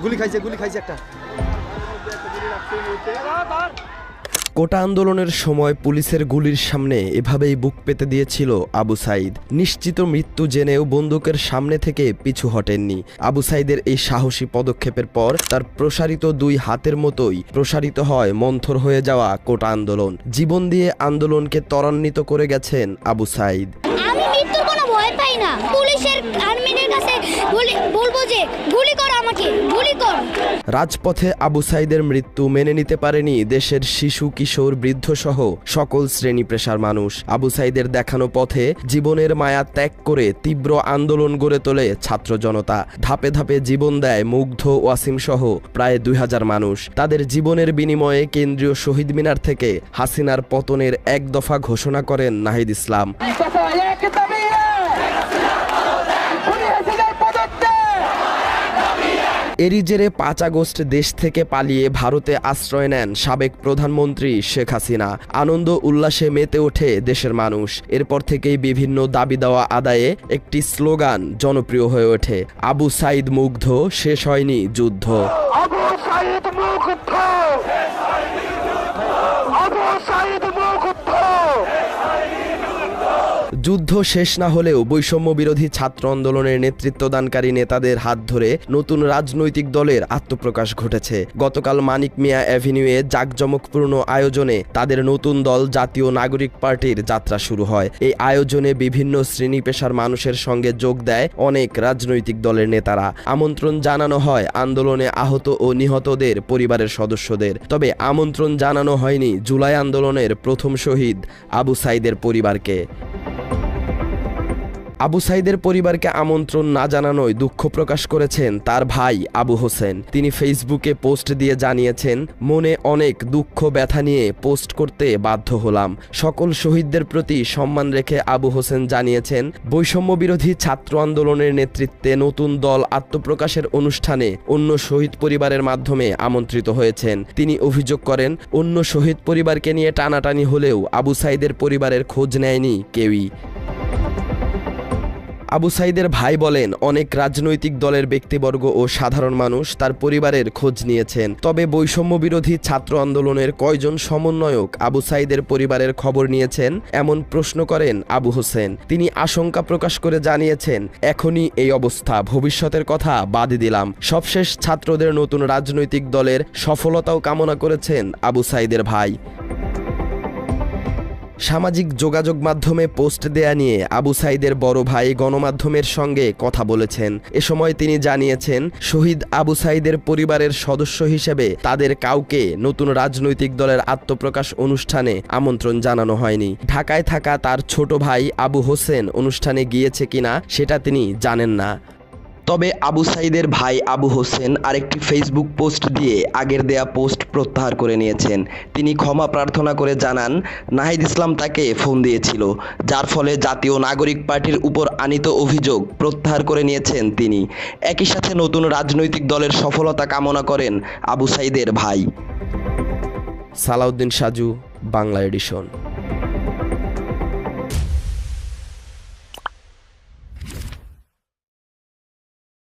গুলি খাইছে একটা। কোটা আন্দোলনের সময় পুলিশের গুলির সামনে এভাবেই বুক পেতে দিয়েছিল আবু সাঈদ। নিশ্চিত মৃত্যু জেনেও বন্দুকের সামনে থেকে পিছু হটেননি। আবু সাঈদের এই সাহসী পদক্ষেপের পর তার প্রসারিত দুই হাতের মতোই প্রসারিত হয় মন্থর হয়ে যাওয়া কোটা আন্দোলন। জীবন দিয়ে আন্দোলনকে ত্বরান্বিত করে গেছেন আবু সাঈদ। আমি মৃত্যুর কোনো ভয় পাই না। পুলিশের আর্মিদের কাছে বলবো যে গুলি কর, আমাকে গুলি কর। রাজপথে আবু সাঈদের মৃত্যু মেনে নিতে পারেনি দেশের শিশু, কিশোর, বৃদ্ধ সহ সকল শ্রেণী পেশার মানুষ। আবু সাঈদের দেখানো পথে জীবনের মায়া ত্যাগ করে তীব্র আন্দোলন গড়ে তোলে ছাত্র জনতা। ধাপে ধাপে জীবন দেয় মুগ্ধ, ওয়াসিম সহ প্রায় 2000 মানুষ। তাদের জীবনের বিনিময়ে কেন্দ্রীয় শহীদ মিনার থেকে হাসিনার পতনের এক দফা ঘোষণা করেন নাহিদ ইসলাম। এরই জেরে 5 আগস্ট দেশ থেকে পালিয়ে ভারতে আশ্রয় নেন সাবেক প্রধানমন্ত্রী শেখ হাসিনা। আনন্দ উল্লাসে মেতে ওঠে দেশের মানুষ। এরপর থেকেই বিভিন্ন দাবি দেওয়া আদায়ে একটি স্লোগান জনপ্রিয় হয়ে ওঠে, আবু সাঈদ মুগ্ধ, শেষ হয়নি যুদ্ধ। আবু সাঈদ মুগ্ধ, আবু সাঈদ মুগ্ধ। যুদ্ধ শেষ না হলেও বৈষম্য বিরোধী ছাত্র আন্দোলনের নেতৃত্বদানকারী নেতাদের হাত ধরে নতুন রাজনৈতিক দলের আত্মপ্রকাশ ঘটেছে। গতকাল মানিক মিয়া অ্যাভিনিউয়ে জাঁকজমকপূর্ণ আয়োজনে তাদের নতুন দল জাতীয় নাগরিক পার্টির যাত্রা শুরু হয়। এই আয়োজনে বিভিন্ন শ্রেণী পেশার মানুষের সঙ্গে যোগ দেয় অনেক রাজনৈতিক দলের নেতারা। আমন্ত্রণ জানানো হয় আন্দোলনে আহত ও নিহতদের পরিবারের সদস্যদের। তবে আমন্ত্রণ জানানো হয়নি জুলাই আন্দোলনের প্রথম শহীদ আবু সাঈদের পরিবারকে। আবু সাঈদের পরিবারকে আমন্ত্রণ না জানানোয় দুঃখ প্রকাশ করেছেন তার ভাই আবু হোসেন। তিনি ফেসবুকে পোস্ট দিয়ে জানিয়েছেন, মনে অনেক দুঃখ ব্যথা নিয়ে পোস্ট করতে বাধ্য হলাম। সকল শহীদদের প্রতি সম্মান রেখে আবু হোসেন জানিয়েছেন, বৈষম্য বিরোধী ছাত্র আন্দোলনের নেতৃত্বে নতুন দল আত্মপ্রকাশের অনুষ্ঠানে অন্য শহীদ পরিবারের মাধ্যমে আমন্ত্রিত হয়েছেন। তিনি অভিযোগ করেন, অন্য শহীদ পরিবারকে নিয়ে টানাটানি হলেও আবু সাঈদের পরিবারের খোঁজ নেয়নি কেউই। আবু সাঈদের ভাই বলেন, অনেক রাজনৈতিক দলের ব্যক্তিবর্গ ও সাধারণ মানুষ তার পরিবারের খোঁজ নিয়েছেন, তবে বৈষম্য বিরোধী ছাত্র আন্দোলনের কয়জন সমন্বয়ক আবু সাঈদের পরিবারের খবর নিয়েছেন এমন প্রশ্ন করেন আবু হোসেন। তিনি আশঙ্কা প্রকাশ করে জানিয়েছেন, এখনই এই অবস্থা, ভবিষ্যতের কথা বাদ দিলাম। সবশেষ ছাত্রদের নতুন রাজনৈতিক দলের সফলতাও কামনা করেছেন আবু সাঈদের ভাই। সামাজিক যোগাযোগ মাধ্যমে পোস্ট দেয়া নিয়ে আবু সাঈদের বড় ভাই গণমাধ্যমের সঙ্গে কথা বলেছেন। এ সময় তিনি জানিয়েছেন, শহীদ আবু সাঈদের পরিবারের সদস্য হিসেবে তাদের কাউকে নতুন রাজনৈতিক দলের আত্মপ্রকাশ অনুষ্ঠানে আমন্ত্রণ জানানো হয়নি। ঢাকায় থাকা তার ছোট ভাই আবু হোসেন অনুষ্ঠানে গিয়েছে কিনা সেটা তিনি জানেন না। তবে আবু সাঈদের ভাই আবু হোসেন আরেকটি ফেসবুক পোস্ট দিয়ে আগের দেয়া পোস্ট প্রত্যাহার করে নিয়েছেন। তিনি ক্ষমা প্রার্থনা করে জানান, নাহিদ ইসলাম তাকে ফোন দিয়েছিল, যার ফলে জাতীয় নাগরিক পার্টির উপর আনীত অভিযোগ প্রত্যাহার করে নিয়েছেন তিনি। একই সাথে নতুন রাজনৈতিক দলের সফলতা কামনা করেন আবু সাঈদের ভাই। সালাউদ্দিন সাজু, বাংলা এডিশন।